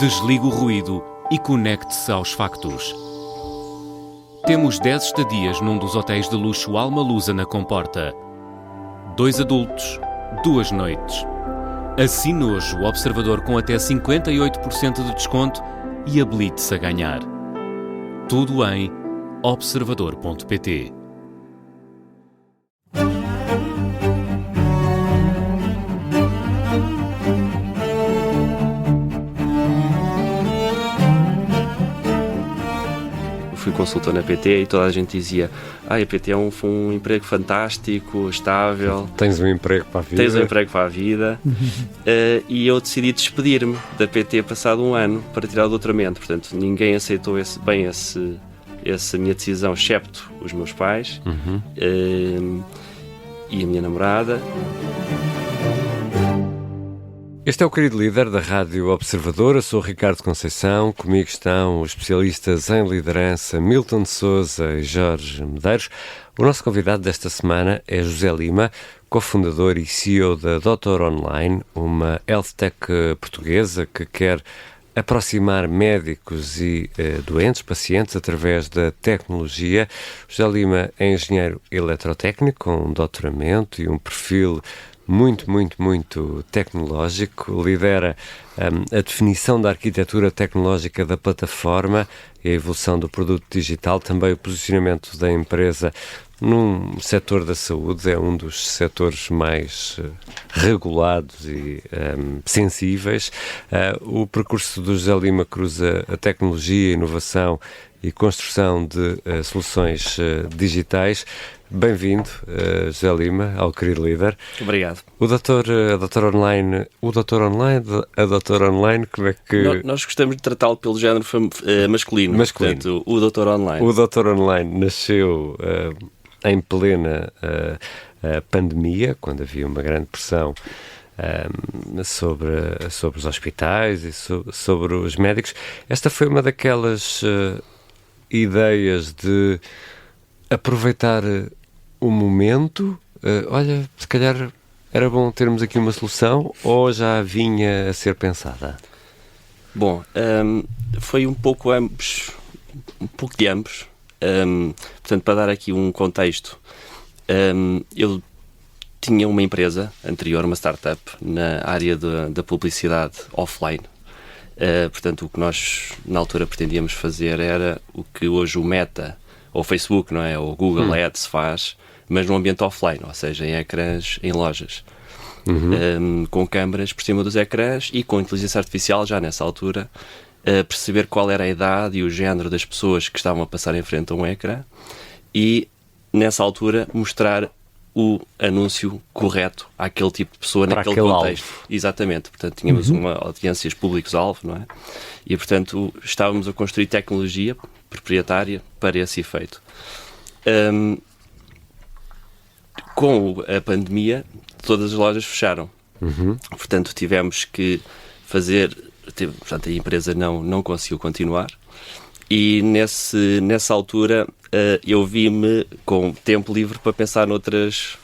Desligue o ruído e conecte-se aos factos. Temos 10 estadias num dos hotéis de luxo Alma Lusa na Comporta. 2 adultos, 2 noites. Assine hoje o Observador com até 58% de desconto e habilite-se a ganhar. Tudo em observador.pt. Fui consultor na PT e toda a gente dizia: a PT é um emprego fantástico, estável. Tens um emprego para a vida. Tens um emprego para a vida. E eu decidi despedir-me da PT passado um ano para tirar o doutoramento. Portanto, ninguém aceitou essa minha decisão, excepto os meus pais e a minha namorada. Este é o querido líder da Rádio Observador. Eu sou o Ricardo Conceição. Comigo estão os especialistas em liderança Milton Sousa e Jorge Medeiros. O nosso convidado desta semana é José Lima, cofundador e CEO da Doutor Online, uma health tech portuguesa que quer aproximar médicos e doentes, pacientes, através da tecnologia. José Lima é engenheiro eletrotécnico com um doutoramento e um perfil muito tecnológico. Lidera a definição da arquitetura tecnológica da plataforma e a evolução do produto digital, também o posicionamento da empresa num setor da saúde. É um dos setores mais regulados e sensíveis. O percurso do José Lima cruza a tecnologia, a inovação e construção de soluções digitais. Bem-vindo, José Lima, ao querido líder. Obrigado. A Doutor Online, como é que... Nós gostamos de tratá-lo pelo género masculino. Portanto, o Doutor Online. O Doutor Online nasceu em plena pandemia, quando havia uma grande pressão sobre os hospitais e sobre os médicos. Esta foi uma daquelas ideias de aproveitar o momento. Olha, se calhar era bom termos aqui uma solução, ou já vinha a ser pensada? Bom, foi um pouco de ambos. Portanto, para dar aqui um contexto, eu tinha uma empresa anterior, uma startup, na área da publicidade offline. Portanto, o que nós na altura pretendíamos fazer era o que hoje o Meta, ou o Facebook, não é? Ou o Google Ads faz, mas no ambiente offline, ou seja, em ecrãs, em lojas. Com câmaras por cima dos ecrãs e com inteligência artificial, já nessa altura, perceber qual era a idade e o género das pessoas que estavam a passar em frente a um ecrã e, nessa altura, mostrar o anúncio correto àquele tipo de pessoa para naquele contexto. Alvo. Exatamente. Portanto, tínhamos audiências públicos-alvo, não é? E, portanto, estávamos a construir tecnologia proprietária para esse efeito. Com a pandemia, todas as lojas fecharam. Portanto, tivemos que fazer... Portanto, a empresa não conseguiu continuar. E nessa altura eu vi-me com tempo livre para pensar noutras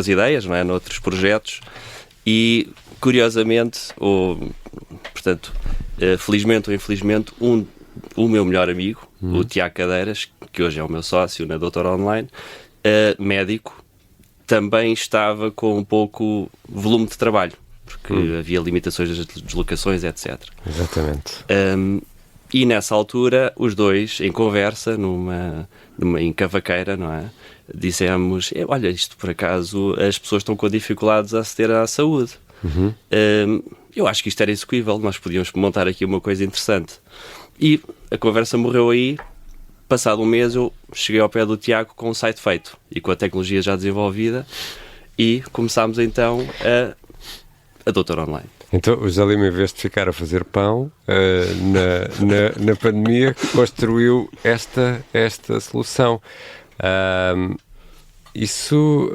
ideias, não é? Noutros projetos. E, curiosamente, felizmente ou infelizmente, o meu melhor amigo, o Tiago Cadeiras, que hoje é o meu sócio na Doutor Online, médico, também estava com um pouco volume de trabalho, porque havia limitações das deslocações, etc. Exatamente. E nessa altura, os dois, em conversa, em cavaqueira, não é? Dissemos: olha, isto por acaso, as pessoas estão com dificuldades a aceder à saúde. Eu acho que isto era execuível, nós podíamos montar aqui uma coisa interessante. E a conversa morreu aí. Passado um mês, eu cheguei ao pé do Tiago com um site feito e com a tecnologia já desenvolvida e começámos então a Doutor Online. Então, o José Lima, em vez de ficar a fazer pão na pandemia, construiu esta solução. Isso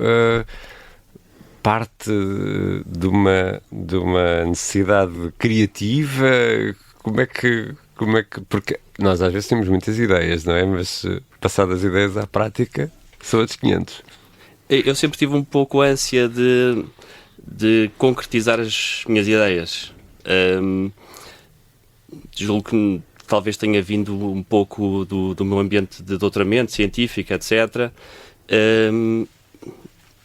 parte de uma necessidade criativa. Como é que... Porque nós às vezes temos muitas ideias, não é? Mas passadas as ideias à prática, são outros 500. Eu sempre tive um pouco a ânsia de concretizar as minhas ideias. julgo que talvez tenha vindo um pouco do meu ambiente de doutoramento científico, etc.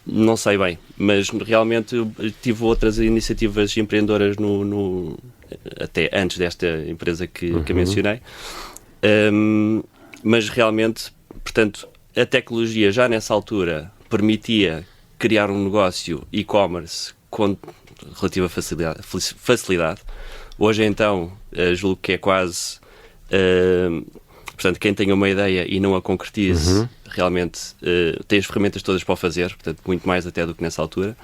Não sei bem, mas realmente eu tive outras iniciativas empreendedoras até antes desta empresa que mencionei. Mas realmente, portanto, a tecnologia já nessa altura permitia criar um negócio e-commerce com relativa facilidade. Hoje então, julgo que é quase... portanto, quem tem uma ideia e não a concretize, realmente tem as ferramentas todas para o fazer, portanto, muito mais até do que nessa altura.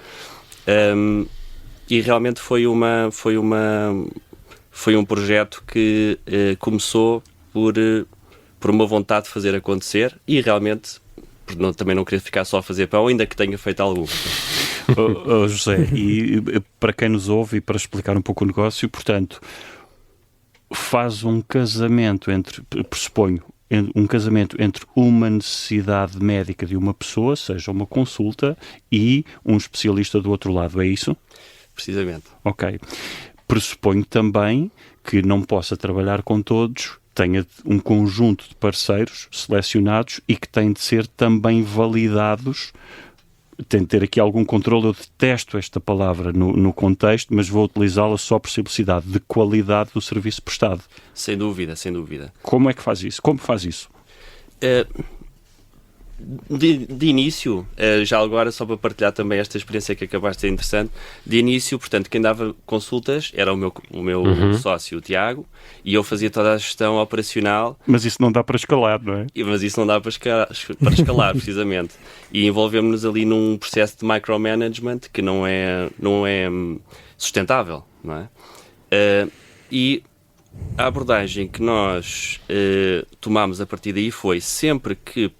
E realmente foi um projeto que começou por uma vontade de fazer acontecer e realmente também não queria ficar só a fazer pão, ainda que tenha feito algum. José, e para quem nos ouve e para explicar um pouco o negócio, portanto, faz um casamento pressuponho, um casamento entre uma necessidade médica de uma pessoa, seja uma consulta, e um especialista do outro lado, é isso? Precisamente. Ok. Pressuponho também que não possa trabalhar com todos, tenha um conjunto de parceiros selecionados e que têm de ser também validados. Tem de ter aqui algum controle, eu detesto esta palavra no contexto, mas vou utilizá-la só por simplicidade, de qualidade do serviço prestado. Sem dúvida, sem dúvida. Como é que faz isso? Como faz isso? De início, já agora, só para partilhar também esta experiência que acabaste de ser interessante, de início, portanto, quem dava consultas era o meu sócio, o Tiago, e eu fazia toda a gestão operacional. Mas isso não dá para escalar, não é? Mas isso não dá para escalar, precisamente. E envolvemos-nos ali num processo de micromanagement que não é sustentável, não é? E a abordagem que nós tomámos a partir daí foi sempre que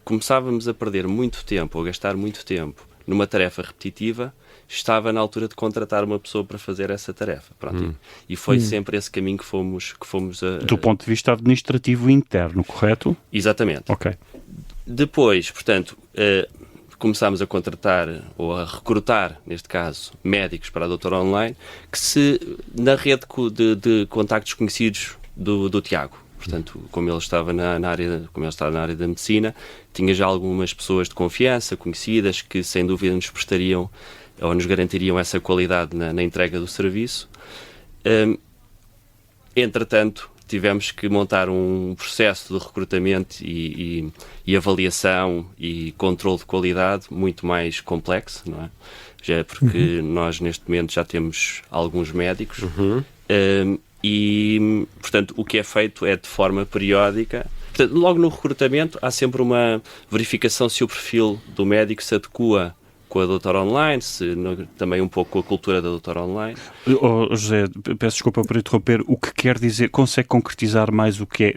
começávamos a perder muito tempo ou a gastar muito tempo numa tarefa repetitiva, estava na altura de contratar uma pessoa para fazer essa tarefa. Pronto. E foi sempre esse caminho que fomos Do ponto de vista administrativo interno, correto? Exatamente. Ok. Depois, portanto, começámos a contratar ou a recrutar, neste caso, médicos para a Doutora Online, na rede de contactos conhecidos do Tiago. Portanto, como ele estava na área da medicina, tinha já algumas pessoas de confiança, conhecidas, que sem dúvida nos prestariam ou nos garantiriam essa qualidade na entrega do serviço. Entretanto, tivemos que montar um processo de recrutamento e avaliação e controle de qualidade muito mais complexo, não é? Já é porque nós neste momento já temos alguns médicos e, portanto, o que é feito é de forma periódica. Portanto, logo no recrutamento há sempre uma verificação se o perfil do médico se adequa com a Doutora Online, também um pouco com a cultura da Doutora Online. José, peço desculpa por interromper, o que quer dizer, consegue concretizar mais o que é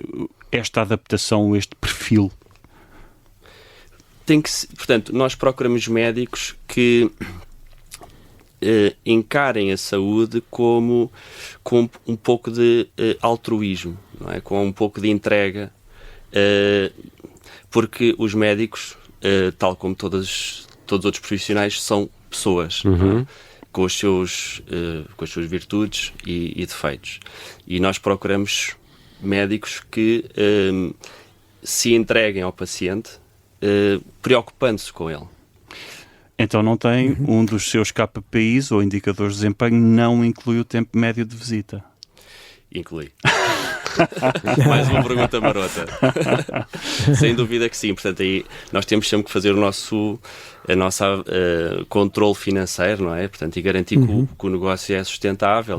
esta adaptação, este perfil? Portanto, nós procuramos médicos que encarem a saúde com um pouco de altruísmo, não é? Com um pouco de entrega, porque os médicos, tal como todos os outros profissionais, são pessoas, não é? com as suas virtudes e defeitos. E nós procuramos médicos que se entreguem ao paciente, preocupando-se com ele. Então não tem um dos seus KPIs ou indicadores de desempenho, não inclui o tempo médio de visita? Inclui. Mais uma pergunta marota. Sem dúvida que sim. Portanto, aí nós temos sempre que fazer o nosso controle financeiro, não é? Portanto, e garantir que o negócio é sustentável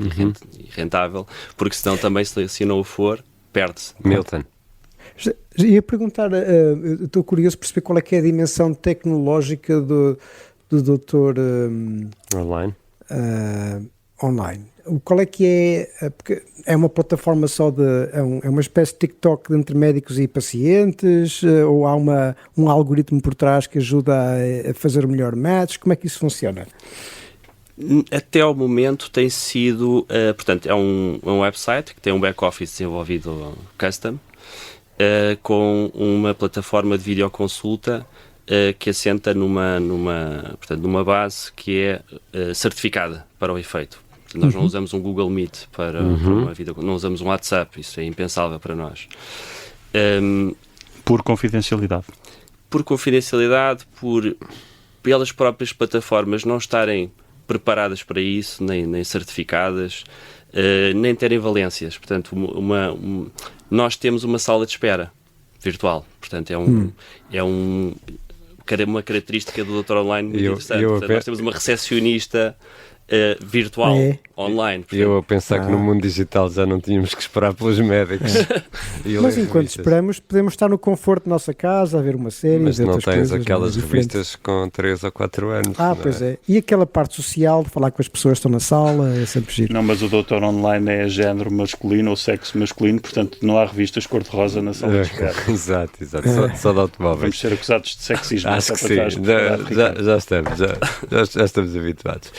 e rentável, porque senão também, se não o for, perde-se. Milton. Ia perguntar, estou curioso para perceber qual é que é a dimensão tecnológica do doutor online. Qual é que é? Porque é uma plataforma só é uma espécie de TikTok entre médicos e pacientes, ou há um algoritmo por trás que ajuda a fazer o melhor match? Como é que isso funciona? Até ao momento tem sido, portanto, é um website que tem um back-office desenvolvido custom, com uma plataforma de videoconsulta que assenta numa base que é certificada para o efeito. Portanto, nós não usamos um Google Meet para uma vida, não usamos um WhatsApp, isso é impensável para nós. Por confidencialidade. Por confidencialidade, pelas próprias plataformas não estarem preparadas para isso, nem certificadas, nem terem valências. Portanto, nós temos uma sala de espera virtual. Portanto, é uma característica do Doutor Online muito interessante. Portanto, nós temos uma recepcionista virtual, online. Portanto, eu a pensar que no mundo digital já não tínhamos que esperar pelos médicos. Mas enquanto esperamos, podemos estar no conforto da nossa casa, a ver uma série. Mas não tens coisas, aquelas revistas com 3 ou 4 anos. Pois é. E aquela parte social, de falar com as pessoas que estão na sala, é sempre giro. Não, mas o Doutor Online é género masculino ou sexo masculino, portanto não há revistas cor-de-rosa na sala de espera. Exato. Só de automóveis. Vamos ser acusados de sexismo. Acho que sim. Já estamos habituados.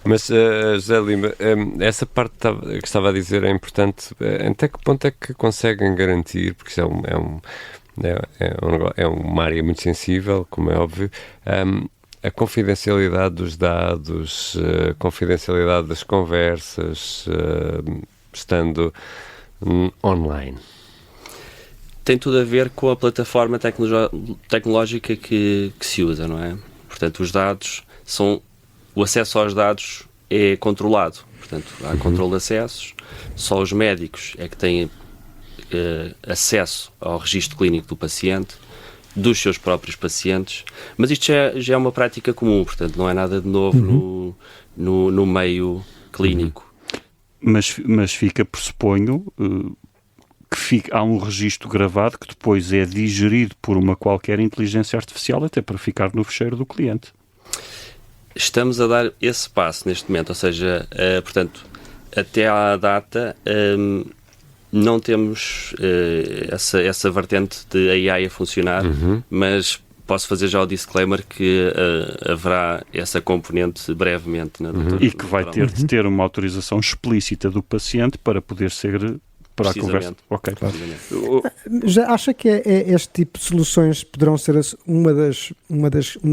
Mas, José Lima, essa parte que estava a dizer é importante. Até que ponto é que conseguem garantir, porque isso é uma área muito sensível, como é óbvio, a confidencialidade dos dados, a confidencialidade das conversas, estando online? Tem tudo a ver com a plataforma tecnológica que se usa, não é? Portanto, o acesso aos dados é controlado. Portanto, há controle de acessos. Só os médicos é que têm acesso ao registro clínico do paciente, dos seus próprios pacientes. Mas isto já é uma prática comum, portanto, não é nada de novo no meio clínico. Mas pressuponho que há um registro gravado que depois é digerido por uma qualquer inteligência artificial até para ficar no fecheiro do cliente. Estamos a dar esse passo neste momento, ou seja, portanto, até à data não temos essa vertente de AI a funcionar, mas posso fazer já o disclaimer que haverá essa componente brevemente. E que vai ter de ter uma autorização explícita do paciente para poder ser para a conversa. Ok. Já acha que este tipo de soluções poderão ser um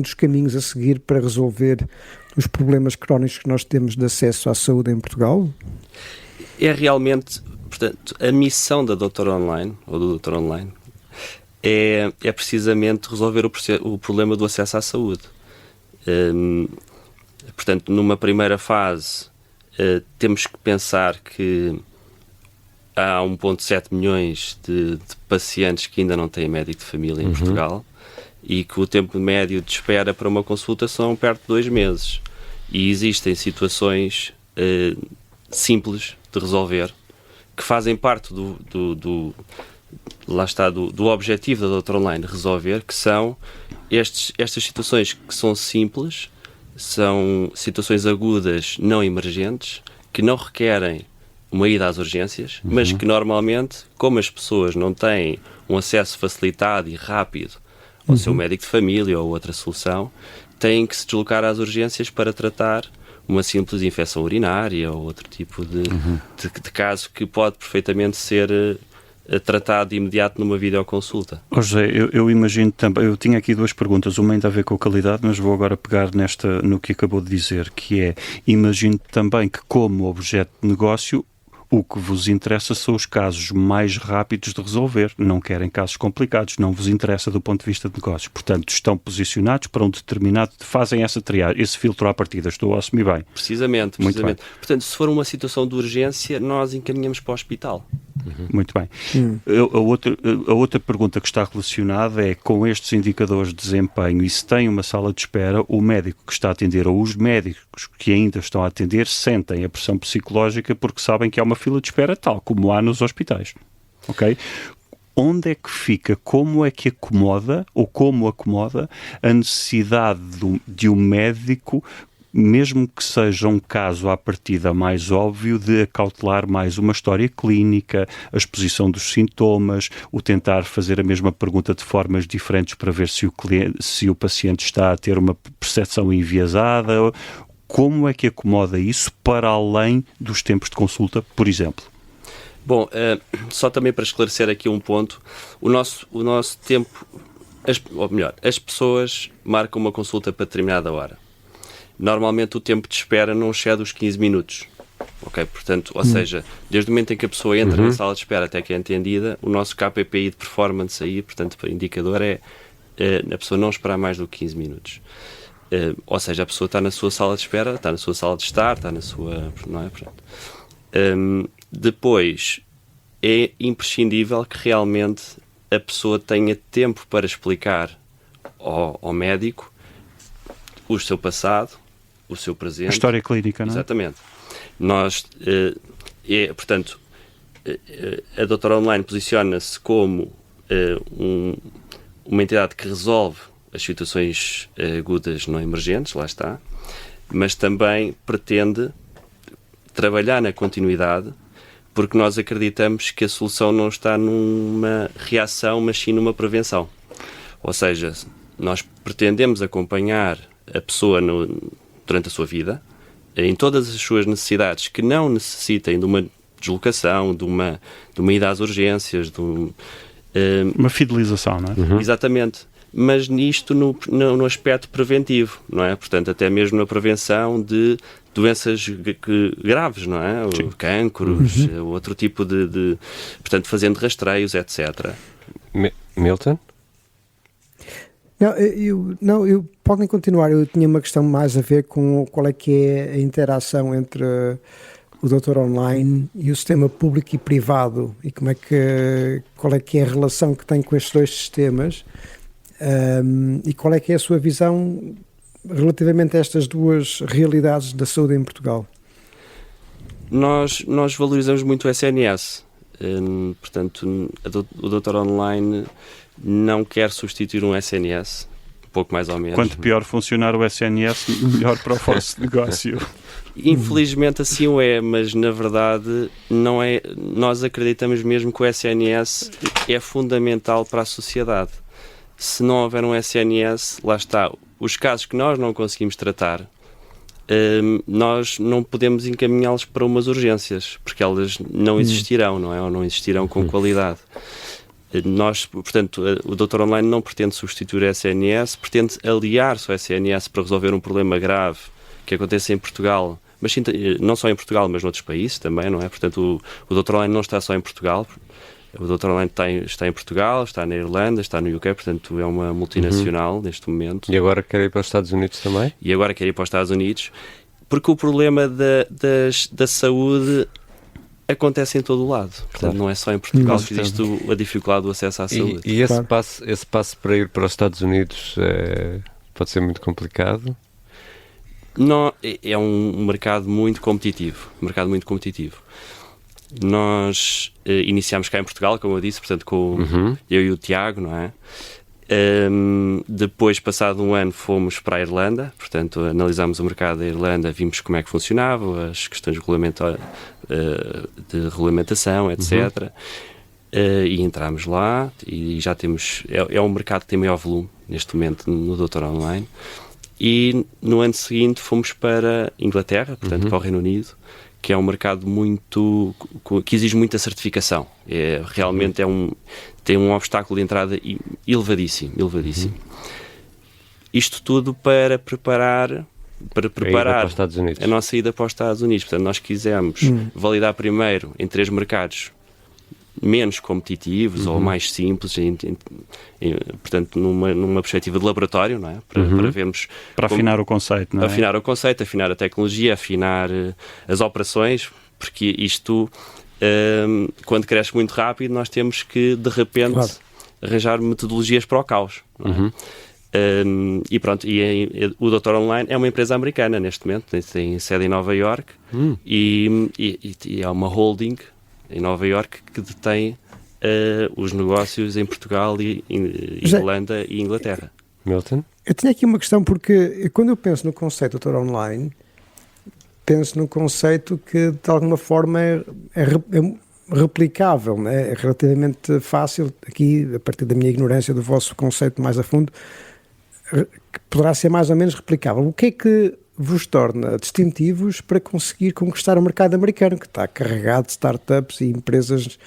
dos caminhos a seguir para resolver os problemas crónicos que nós temos de acesso à saúde em Portugal? É realmente, portanto, a missão da Doutor Online, ou do Doutor Online, é precisamente resolver o problema do acesso à saúde. Portanto, numa primeira fase, temos que pensar que há 1,7 milhões de pacientes que ainda não têm médico de família em Portugal e que o tempo médio de espera para uma consulta são perto de 2 meses. E existem situações simples de resolver que fazem parte do objetivo da Doutor Online resolver, que são estas situações que são simples, são situações agudas não emergentes, que não requerem uma ida às urgências, mas que normalmente, como as pessoas não têm um acesso facilitado e rápido ao seu médico de família ou outra solução, têm que se deslocar às urgências para tratar uma simples infecção urinária ou outro tipo de caso que pode perfeitamente ser tratado de imediato numa videoconsulta. José, eu imagino também, eu tinha aqui 2 perguntas, uma ainda a ver com a qualidade, mas vou agora pegar no que acabou de dizer, que é, imagino também que como objeto de negócio, o que vos interessa são os casos mais rápidos de resolver. Não querem casos complicados, não vos interessa do ponto de vista de negócios. Portanto, estão posicionados para um determinado... Fazem essa triagem, esse filtro à partida. Estou a assumir bem. Precisamente. Portanto, se for uma situação de urgência, nós encaminhamos para o hospital. Muito bem. A outra pergunta que está relacionada é com estes indicadores de desempenho e se tem uma sala de espera, o médico que está a atender ou os médicos que ainda estão a atender sentem a pressão psicológica porque sabem que há uma fila de espera tal como há nos hospitais. Ok? Onde é que fica, como é que acomoda ou como acomoda a necessidade de um médico, mesmo que seja um caso à partida mais óbvio, de acautelar mais uma história clínica, a exposição dos sintomas, o tentar fazer a mesma pergunta de formas diferentes para ver se o paciente está a ter uma percepção enviesada? Como é que acomoda isso para além dos tempos de consulta, por exemplo? Bom, só também para esclarecer aqui um ponto, o nosso tempo, as pessoas marcam uma consulta para determinada hora. Normalmente o tempo de espera não excede os 15 minutos. ok? Portanto, ou seja, desde o momento em que a pessoa entra na sala de espera até que é atendida, o nosso KPI de performance aí, portanto, o indicador é a pessoa não esperar mais do que 15 minutos. Ou seja, a pessoa está na sua sala de espera, está na sua sala de estar, está na sua... Não é? Portanto, depois, é imprescindível que realmente a pessoa tenha tempo para explicar ao médico o seu passado, o seu presente. A história clínica, não é? Exatamente. Nós, portanto, a Doutor Online posiciona-se como uma entidade que resolve as situações agudas não emergentes, lá está, mas também pretende trabalhar na continuidade, porque nós acreditamos que a solução não está numa reação, mas sim numa prevenção. Ou seja, nós pretendemos acompanhar a pessoa durante a sua vida, em todas as suas necessidades que não necessitem de uma deslocação, de uma ida às urgências, uma fidelização, não é? Exatamente. Mas nisto no aspecto preventivo, não é? Portanto, até mesmo na prevenção de doenças graves, não é? Cancros, outro tipo portanto, fazendo rastreios, etc. Milton? Não, podem continuar. Eu tinha uma questão mais a ver com qual é que é a interação entre o Doutor Online e o sistema público e privado, e qual é que é a relação que tem com estes dois sistemas, e qual é que é a sua visão relativamente a estas duas realidades da saúde em Portugal. Nós valorizamos muito o SNS. Portanto, o Doutor Online não quer substituir um SNS, pouco mais ou menos. Quanto pior funcionar o SNS, melhor para o vosso negócio. Infelizmente assim o é, mas na verdade não é. Nós acreditamos mesmo que o SNS é fundamental para a sociedade. Se não houver um SNS, lá está, os casos que nós não conseguimos tratar, nós não podemos encaminhá-los para umas urgências, porque elas não existirão, não é? Ou não existirão com qualidade. Portanto, o Doutor Online não pretende substituir o SNS, pretende aliar-se ao SNS para resolver um problema grave que acontece em Portugal, mas não só em Portugal, mas noutros países também, não é? Portanto, o Doutor Online não está só em Portugal. O Doutor Online está em Portugal, está na Irlanda, está no UK, portanto é uma multinacional neste momento. E agora quer ir para os Estados Unidos também? E agora quer ir para os Estados Unidos, porque o problema da saúde acontece em todo o lado. Portanto, não é só em Portugal que existe a dificuldade do acesso à saúde. E esse passo para ir para os Estados Unidos pode ser muito complicado? Não, é um mercado muito competitivo. Nós iniciámos cá em Portugal, como eu disse, portanto, com eu e o Tiago, não é? Depois, passado um ano, fomos para a Irlanda, portanto, analisámos o mercado da Irlanda, vimos como é que funcionava, as questões de regulamentação, etc. E entramos lá e já temos... É um mercado que tem maior volume, neste momento, no Doutor Online. E no ano seguinte fomos para a Inglaterra, portanto, para o Reino Unido, que é um mercado que exige muita certificação. Realmente tem um obstáculo de entrada elevadíssimo. Isto tudo para preparar a nossa ida para os Estados Unidos. Portanto, nós quisemos validar primeiro em 3 mercados menos competitivos ou mais simples, portanto, numa perspectiva de laboratório, não é? Para vermos... Para afinar o conceito, não é? Afinar o conceito, afinar a tecnologia, afinar as operações, porque isto, quando cresce muito rápido, nós temos que, de repente, arranjar metodologias para o caos. Não é? E pronto, o Doutor Online é uma empresa americana neste momento, tem sede em Nova Iorque e é uma holding em Nova Iorque que detém os negócios em Portugal, Irlanda e Inglaterra. Milton? Eu tinha aqui uma questão, porque quando eu penso no conceito Doutor Online, penso num conceito que de alguma forma é replicável, né? É relativamente fácil, aqui a partir da minha ignorância do vosso conceito mais a fundo, que poderá ser mais ou menos replicável. O que é que vos torna distintivos para conseguir conquistar o mercado americano, que está carregado de startups e empresas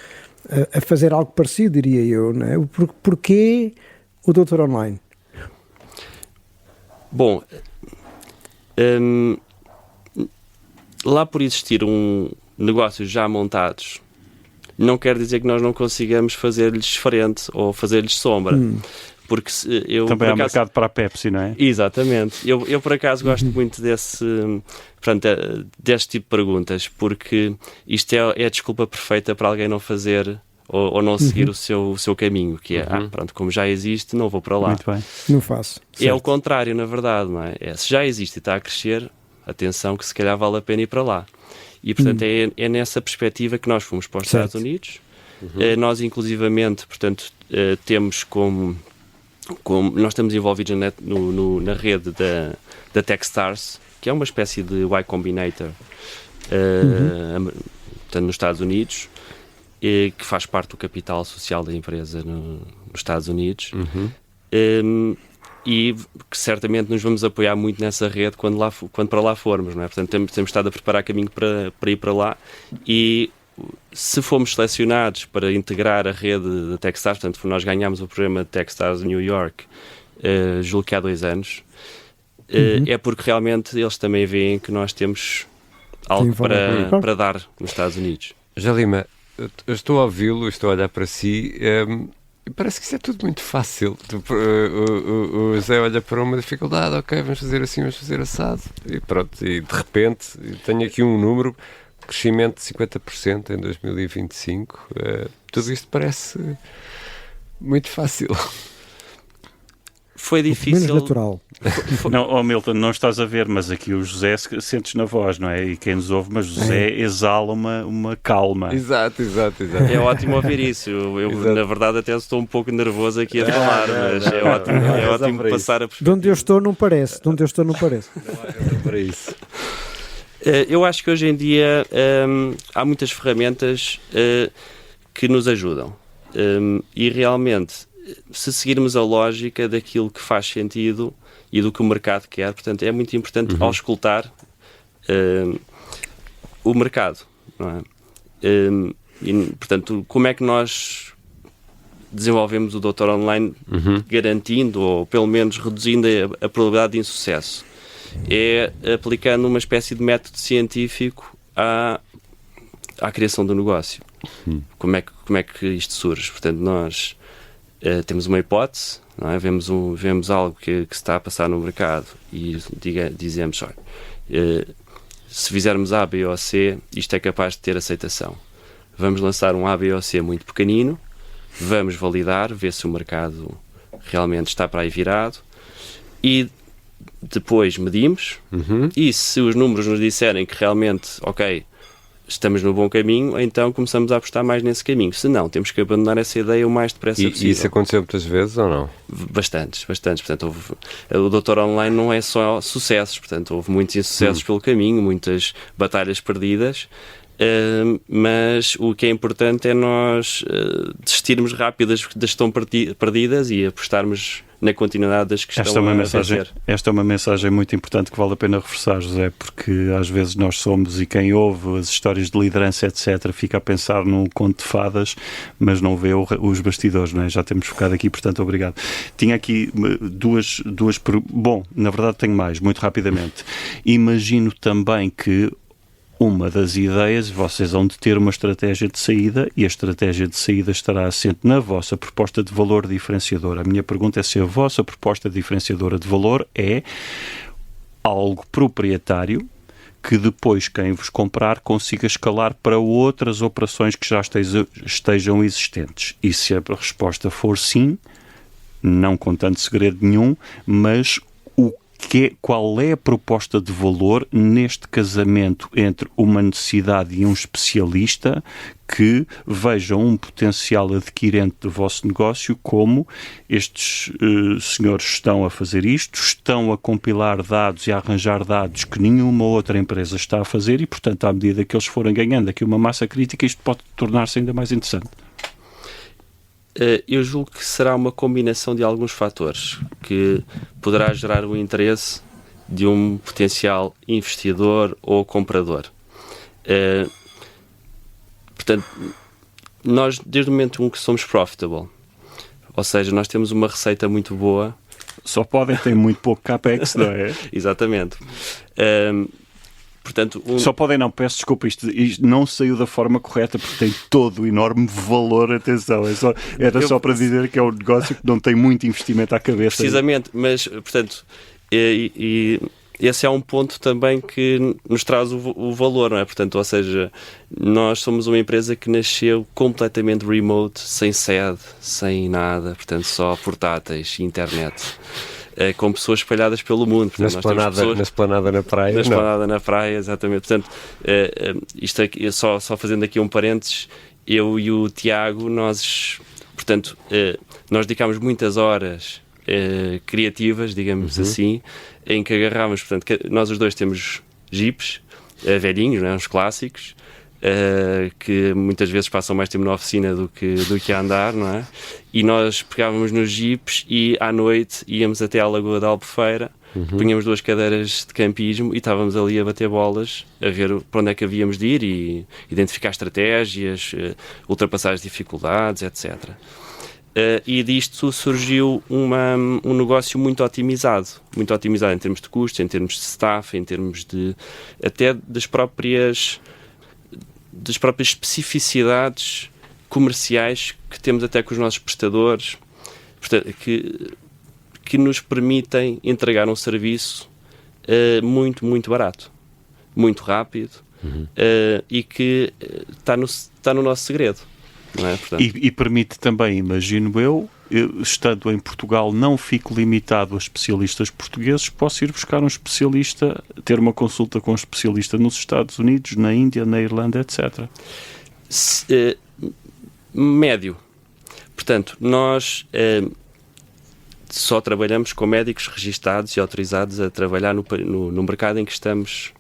a fazer algo parecido, diria eu, não é? Porquê o Doutor Online? Bom, lá por existir negócios já montados, não quer dizer que nós não consigamos fazer-lhes frente ou fazer-lhes sombra. Porque também há mercado para a Pepsi, não é? Exatamente. Eu por acaso gosto muito deste tipo de perguntas, porque isto é a desculpa perfeita para alguém não fazer ou não seguir o seu caminho, que é, pronto, como já existe, não vou para lá. Muito bem. Não faço. É o contrário, na verdade, não é? Se já existe e está a crescer, atenção que se calhar vale a pena ir para lá. E, portanto, é nessa perspectiva que nós fomos para os Estados Unidos. Nós, inclusivamente, portanto, temos como nós estamos envolvidos na rede da Techstars, que é uma espécie de Y Combinator, portanto, nos Estados Unidos, que faz parte do capital social da empresa nos Estados Unidos. E que certamente nos vamos apoiar muito nessa rede quando para lá formos, não é? Portanto, temos estado a preparar caminho para ir para lá, e se fomos selecionados para integrar a rede da Techstars, portanto, nós ganhámos o programa de Techstars New York, julgo que há 2 anos, é porque realmente eles também veem que nós temos algo para dar nos Estados Unidos. José Lima, eu estou a ouvi-lo, estou a olhar para si, e parece que isso é tudo muito fácil. O José olha para uma dificuldade, ok, vamos fazer assim, vamos fazer assado, e pronto, e de repente tenho aqui um número, crescimento de 50% em 2025, tudo isto parece muito fácil. Foi difícil. Menos natural. Não, Milton, não estás a ver, mas aqui o José sentes na voz, não é? E quem nos ouve, mas José exala uma calma. Exato. É ótimo ouvir isso. Eu na verdade, até estou um pouco nervoso aqui a falar, mas é ótimo passar a perspectiva. De onde eu estou não parece. Não para isso. Eu acho que hoje em dia há muitas ferramentas que nos ajudam. E realmente, se seguirmos a lógica daquilo que faz sentido e do que o mercado quer, portanto, é muito importante auscultar o mercado, não é? E, portanto, como é que nós desenvolvemos o Doutor Online garantindo, ou pelo menos reduzindo a probabilidade de insucesso? É aplicando uma espécie de método científico à criação do negócio. Como é que isto surge? Portanto, nós temos uma hipótese, não é? Vemos algo que se está a passar no mercado e dizemos, olha, se fizermos A, B ou C, isto é capaz de ter aceitação. Vamos lançar um A, B ou C muito pequenino, vamos validar, ver se o mercado realmente está para aí virado, e depois medimos, e se os números nos disserem que realmente, ok, estamos no bom caminho, então começamos a apostar mais nesse caminho. Se não, temos que abandonar essa ideia o mais depressa possível. E isso aconteceu muitas vezes ou não? Bastantes. Portanto, o Doutor Online não é só sucessos, portanto, houve muitos insucessos pelo caminho, muitas batalhas perdidas, mas o que é importante é nós desistirmos rápido das que estão perdidas e apostarmos na continuidade das que estão a vencer. Esta é uma mensagem muito importante que vale a pena reforçar, José, porque às vezes nós somos, e quem ouve as histórias de liderança, etc., fica a pensar num conto de fadas, mas não vê os bastidores, não é? Já temos focado aqui, portanto, obrigado. Tinha aqui duas... Bom, na verdade tenho mais, muito rapidamente. Imagino também que uma das ideias, vocês vão de ter uma estratégia de saída, e a estratégia de saída estará assente na vossa proposta de valor diferenciadora. A minha pergunta é se a vossa proposta diferenciadora de valor é algo proprietário que depois quem vos comprar consiga escalar para outras operações que já estejam existentes. E se a resposta for sim, não com tanto segredo nenhum, mas qual é a proposta de valor neste casamento entre uma necessidade e um especialista que vejam um potencial adquirente do vosso negócio como estes senhores estão a fazer isto, estão a compilar dados e a arranjar dados que nenhuma outra empresa está a fazer e, portanto, à medida que eles forem ganhando aqui uma massa crítica, isto pode tornar-se ainda mais interessante. Eu julgo que será uma combinação de alguns fatores que poderá gerar o interesse de um potencial investidor ou comprador. Portanto, nós, desde o momento em que somos profitable, ou seja, nós temos uma receita muito boa. Só podem ter muito pouco CAPEX, não é? Exatamente. Portanto, Só podem não, peço desculpa, isto não saiu da forma correta porque tem todo o enorme valor, atenção, era só para dizer que é um negócio que não tem muito investimento à cabeça. Precisamente, mas, portanto, e esse é um ponto também que nos traz o valor, não é? Portanto, ou seja, nós somos uma empresa que nasceu completamente remote, sem sede, sem nada, portanto, só portáteis e internet. Com pessoas espalhadas pelo mundo. Portanto, Na esplanada na praia. Na esplanada na praia, exatamente. Portanto, isto aqui, só fazendo aqui um parênteses, eu e o Tiago, nós dedicámos muitas horas criativas, digamos assim, em que agarrávamos, portanto, nós os dois temos jeeps, velhinhos, não é? Uns clássicos, que muitas vezes passam mais tempo na oficina do que a andar, não é? E nós pegávamos nos jeeps e à noite íamos até à Lagoa da Albufeira, punhamos 2 cadeiras de campismo e estávamos ali a bater bolas, a ver para onde é que havíamos de ir e identificar estratégias, ultrapassar as dificuldades, etc. E disto surgiu um negócio muito otimizado em termos de custos, em termos de staff, em termos até das próprias especificidades comerciais que temos até com os nossos prestadores, portanto, que nos permitem entregar um serviço muito, muito barato, muito rápido, e que está no nosso segredo. Não é? Portanto, e permite também, imagino eu, estando em Portugal, não fico limitado a especialistas portugueses, posso ir buscar um especialista, ter uma consulta com um especialista nos Estados Unidos, na Índia, na Irlanda, etc. Médio. Portanto, nós só trabalhamos com médicos registados e autorizados a trabalhar no mercado em que estamos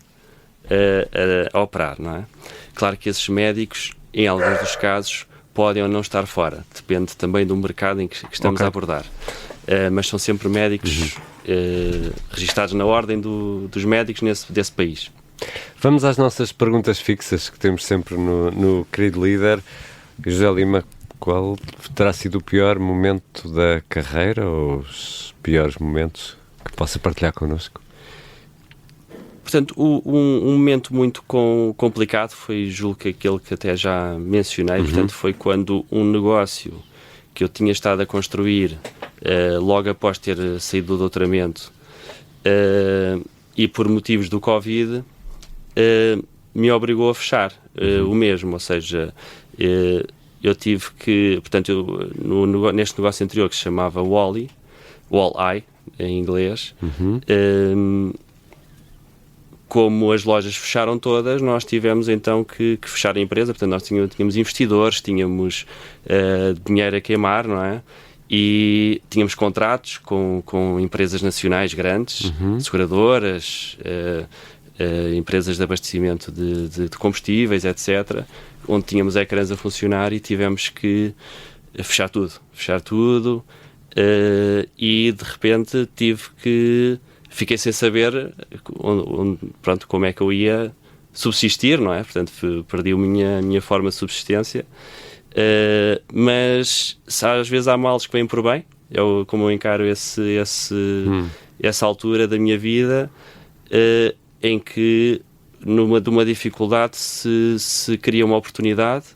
a operar, não é? Claro que esses médicos, em alguns dos casos, podem ou não estar fora. Depende também do mercado em que estamos a abordar. Mas são sempre médicos registados na ordem dos médicos desse país. Vamos às nossas perguntas fixas que temos sempre no querido líder. José Lima, qual terá sido o pior momento da carreira ou os piores momentos que possa partilhar connosco? Portanto, um momento muito complicado foi, julgo que aquele que até já mencionei, portanto, foi quando um negócio que eu tinha estado a construir logo após ter saído do doutoramento e por motivos do Covid me obrigou a fechar o mesmo, ou seja, eu tive que, portanto, neste negócio anterior que se chamava Wall-E em inglês, como as lojas fecharam todas, nós tivemos então que fechar a empresa. Portanto, nós tínhamos investidores, tínhamos dinheiro a queimar, não é? E tínhamos contratos com empresas nacionais grandes, seguradoras, empresas de abastecimento de combustíveis, etc., onde tínhamos ecrãs a funcionar e tivemos que fechar tudo e de repente fiquei sem saber como é que eu ia subsistir, não é? Portanto, perdi a minha forma de subsistência. Mas às vezes há males que vêm por bem. Como eu encaro essa altura da minha vida em que de uma dificuldade se cria uma oportunidade,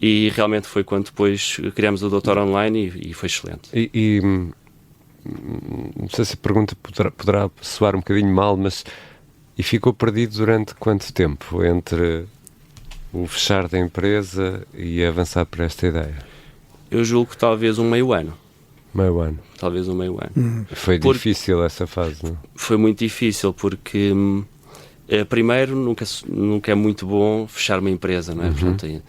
e realmente foi quando depois criámos o Doutor Online e foi excelente. Não sei se a pergunta poderá soar um bocadinho mal, mas ficou perdido durante quanto tempo entre o fechar da empresa e avançar para esta ideia? Eu julgo que talvez um meio ano. Meio ano? Talvez um meio ano. Foi difícil essa fase, não? Foi muito difícil porque primeiro nunca é muito bom fechar uma empresa, não é? Portanto,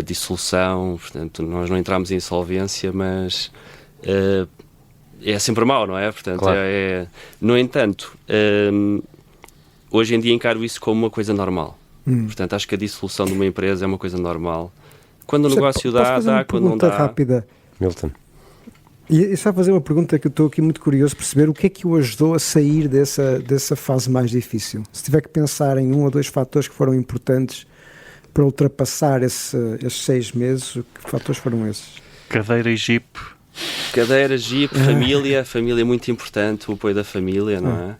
dissolução, portanto, nós não entramos em insolvência, mas é sempre mau, não é? Portanto, claro. No entanto, hoje em dia encaro isso como uma coisa normal. Portanto, acho que a dissolução de uma empresa é uma coisa normal. Quando o negócio dá, quando não dá... rápida. Milton. E só fazer uma pergunta que eu estou aqui muito curioso, perceber o que é que o ajudou a sair dessa fase mais difícil. Se tiver que pensar em 1 ou 2 fatores que foram importantes para ultrapassar esses 6 meses, que fatores foram esses? Cadeira e Jeep Cadeira, Jeep, família é muito importante, o apoio da família, não é?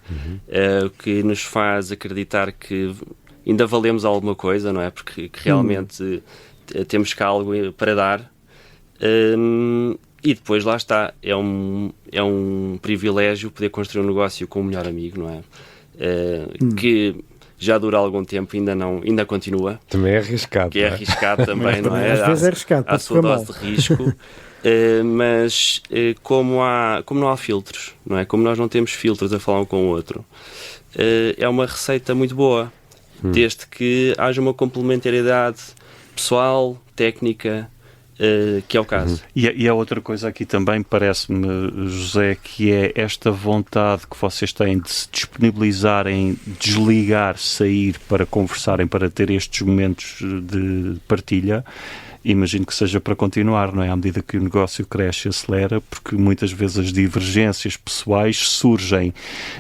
É o que nos faz acreditar que ainda valemos alguma coisa, não é? Porque que realmente temos cá algo para dar. E depois lá está, é um privilégio poder construir um negócio com o melhor amigo, não é? Que já dura algum tempo, ainda continua. Também é arriscado. Que é arriscado também, não é? Às vezes é arriscado, há a sua dose de risco. Mas como não há filtros, não é? Como nós não temos filtros a falar um com o outro, é uma receita muito boa, desde que haja uma complementariedade pessoal, técnica, que é o caso. E há outra coisa aqui também, parece-me, José, que é esta vontade que vocês têm de se disponibilizarem, desligar, sair para conversarem, para ter estes momentos de partilha. Imagino que seja para continuar, não é? À medida que o negócio cresce e acelera, porque muitas vezes as divergências pessoais surgem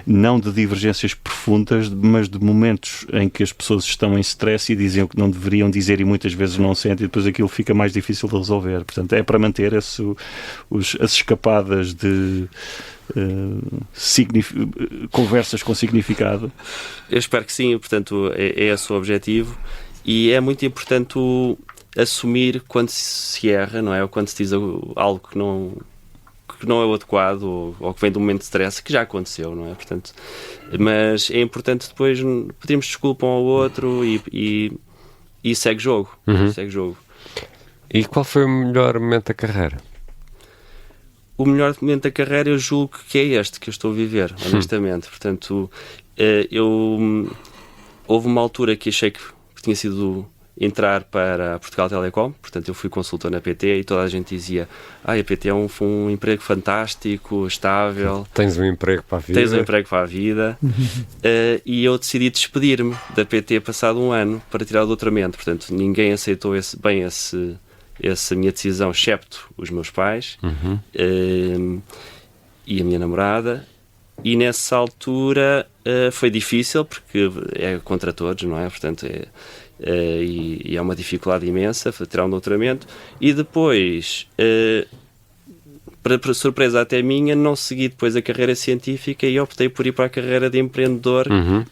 não de divergências profundas, mas de momentos em que as pessoas estão em stress e dizem o que não deveriam dizer e muitas vezes não sentem, e depois aquilo fica mais difícil de resolver. Portanto, é para manter as escapadas de conversas com significado. Eu espero que sim, portanto, é esse o objetivo, e é muito importante assumir quando se erra, não é? Ou quando se diz algo que não é o adequado, ou que vem de um momento de stress, que já aconteceu, não é? Portanto, mas é importante depois pedirmos desculpa um ao outro e segue jogo. Segue jogo. E qual foi o melhor momento da carreira? O melhor momento da carreira eu julgo que é este que eu estou a viver, honestamente. Portanto, houve uma altura que achei que tinha sido entrar para Portugal Telecom, portanto eu fui consultor na PT e toda a gente dizia a PT é um emprego fantástico, estável. Tens um emprego para a vida. E eu decidi despedir-me da PT passado um ano para tirar o doutoramento, portanto ninguém aceitou essa minha decisão, excepto os meus pais e a minha namorada. E nessa altura foi difícil, porque é contra todos, não é? Portanto, e é uma dificuldade imensa tirar um doutoramento. E depois, para surpresa até minha, não segui depois a carreira científica e optei por ir para a carreira de empreendedor,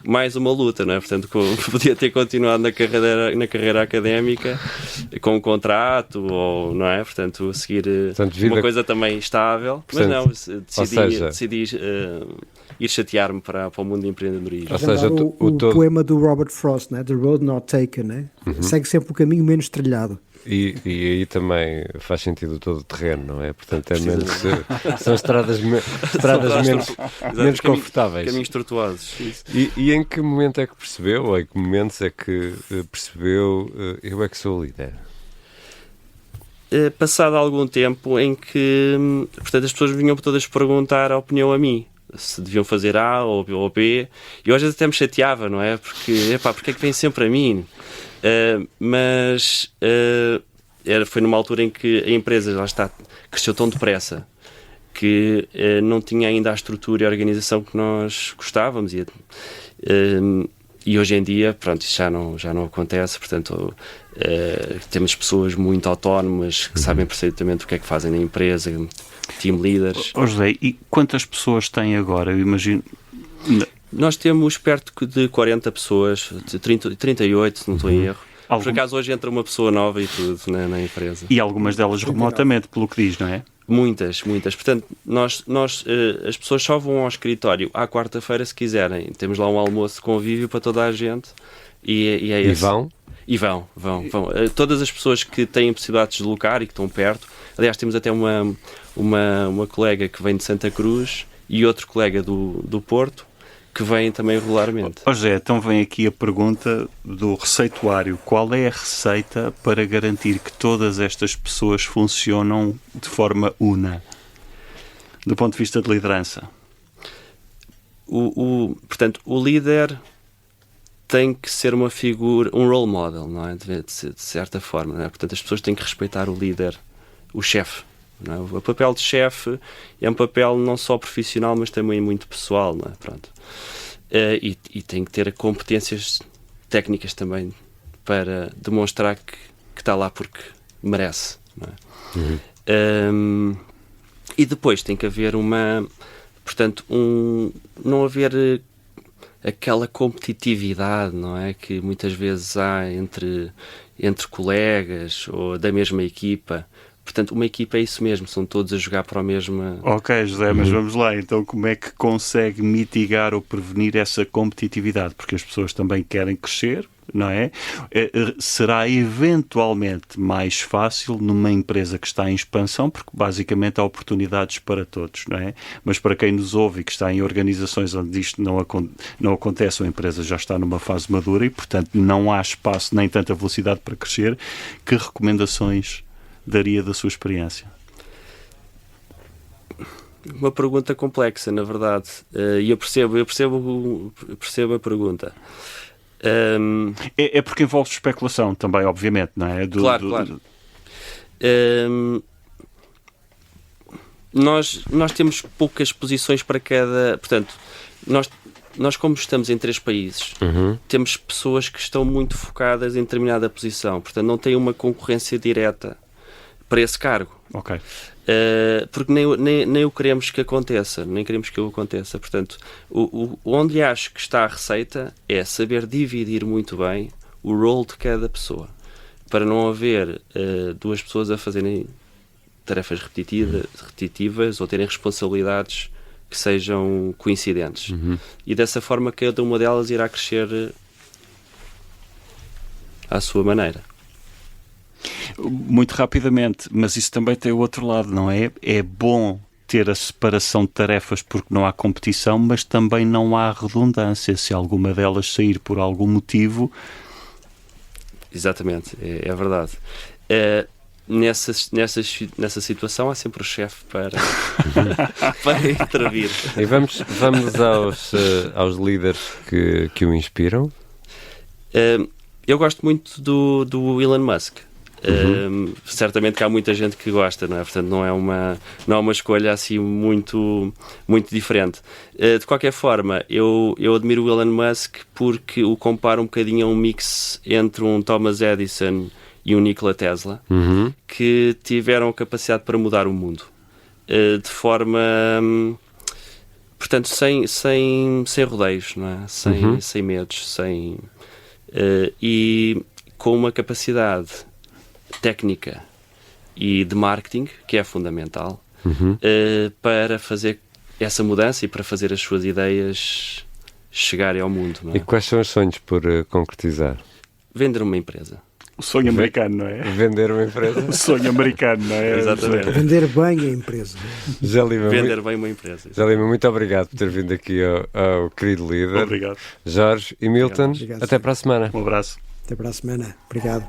mais uma luta, não é? Portanto, podia ter continuado na carreira académica com um contrato, ou, não é? Portanto, seguir uma coisa também estável, portanto, mas não, decidi ir chatear-me para o mundo do empreendedorismo. Ou seja, o poema do Robert Frost, né? The Road Not Taken, né? Segue sempre o caminho menos trilhado. E aí também faz sentido todo o terreno, não é? Portanto, são estradas menos confortáveis. Caminhos tortuosos. E em que momento é que percebeu, ou em que momentos é que percebeu eu é que sou o líder? Passado algum tempo em que, portanto, as pessoas vinham todas perguntar a opinião a mim, se deviam fazer A ou B, e eu às vezes até me chateava, não é? Porque, porque é que vem sempre a mim? Mas foi numa altura em que a empresa, lá está, cresceu tão depressa que não tinha ainda a estrutura e a organização que nós gostávamos, e hoje em dia, pronto, isso já não acontece. Portanto, temos pessoas muito autónomas que sabem perfeitamente o que é que fazem na empresa, team leaders. José, e quantas pessoas têm agora? Eu imagino... Nós temos perto de 40 pessoas, 38, se não estou em erro. Por acaso hoje entra uma pessoa nova e tudo na empresa. E algumas delas remotamente, pelo que diz, não é? Muitas. Portanto, as pessoas só vão ao escritório à quarta-feira se quiserem. Temos lá um almoço de convívio para toda a gente e é esse. E vão. Todas as pessoas que têm possibilidade de se deslocar e que estão perto. Aliás, temos até uma colega que vem de Santa Cruz e outro colega do Porto que vêm também regularmente. José, então vem aqui a pergunta do receituário. Qual é a receita para garantir que todas estas pessoas funcionam de forma una, do ponto de vista de liderança? Portanto, o líder tem que ser uma figura, um role model, não é? De certa forma, não é? Portanto, as pessoas têm que respeitar o líder, o chefe. Não é? O papel de chefe é um papel não só profissional, mas também muito pessoal, não é? Pronto. E tem que ter competências técnicas também para demonstrar que está lá porque merece, não é? E depois tem que haver não haver aquela competitividade, não é? Que muitas vezes há entre colegas ou da mesma equipa. Portanto, uma equipa é isso mesmo, são todos a jogar para a mesma... Ok, José, mas vamos lá. Então, como é que consegue mitigar ou prevenir essa competitividade? Porque as pessoas também querem crescer, não é? Será eventualmente mais fácil numa empresa que está em expansão, porque basicamente há oportunidades para todos, não é? Mas para quem nos ouve e que está em organizações onde isto não acontece, a empresa já está numa fase madura e, portanto, não há espaço nem tanta velocidade para crescer, que recomendações daria da sua experiência? Uma pergunta complexa, na verdade. E eu percebo a pergunta. É porque envolve especulação também, obviamente, não é? Claro. Nós temos poucas posições para cada... Portanto, nós como estamos em 3 países, temos pessoas que estão muito focadas em determinada posição. Portanto, não tem uma concorrência direta para esse cargo. Ok. Porque nem o queremos que aconteça, nem queremos que o aconteça. Portanto, onde acho que está a receita é saber dividir muito bem o role de cada pessoa, para não haver 2 pessoas a fazerem tarefas repetitivas ou terem responsabilidades que sejam coincidentes. E dessa forma cada uma delas irá crescer à sua maneira. Muito rapidamente, mas isso também tem o outro lado, não é? É bom ter a separação de tarefas porque não há competição, mas também não há redundância. Se alguma delas sair por algum motivo... Exatamente, é verdade. Nessa situação há sempre o chefe para intervir. E vamos aos líderes que o inspiram? Eu gosto muito do Elon Musk. Certamente que há muita gente que gosta, não é? Portanto, não é uma escolha assim muito, muito diferente. De qualquer forma, eu admiro o Elon Musk porque o comparo um bocadinho a um mix entre um Thomas Edison e um Nikola Tesla, que tiveram a capacidade para mudar o mundo de forma, portanto, sem rodeios, não é? Sem medos, e com uma capacidade técnica e de marketing, que é fundamental, para fazer essa mudança e para fazer as suas ideias chegarem ao mundo. Não é? E quais são os sonhos por concretizar? Vender uma empresa. O sonho americano, não é? Vender uma empresa? O sonho americano, não é? Exatamente. Vender bem a empresa. Vender bem uma empresa. José Lima, muito obrigado por ter vindo aqui ao querido líder. Obrigado. Jorge e Milton, Obrigado. até para a semana. Um abraço. Até para a semana. Obrigado.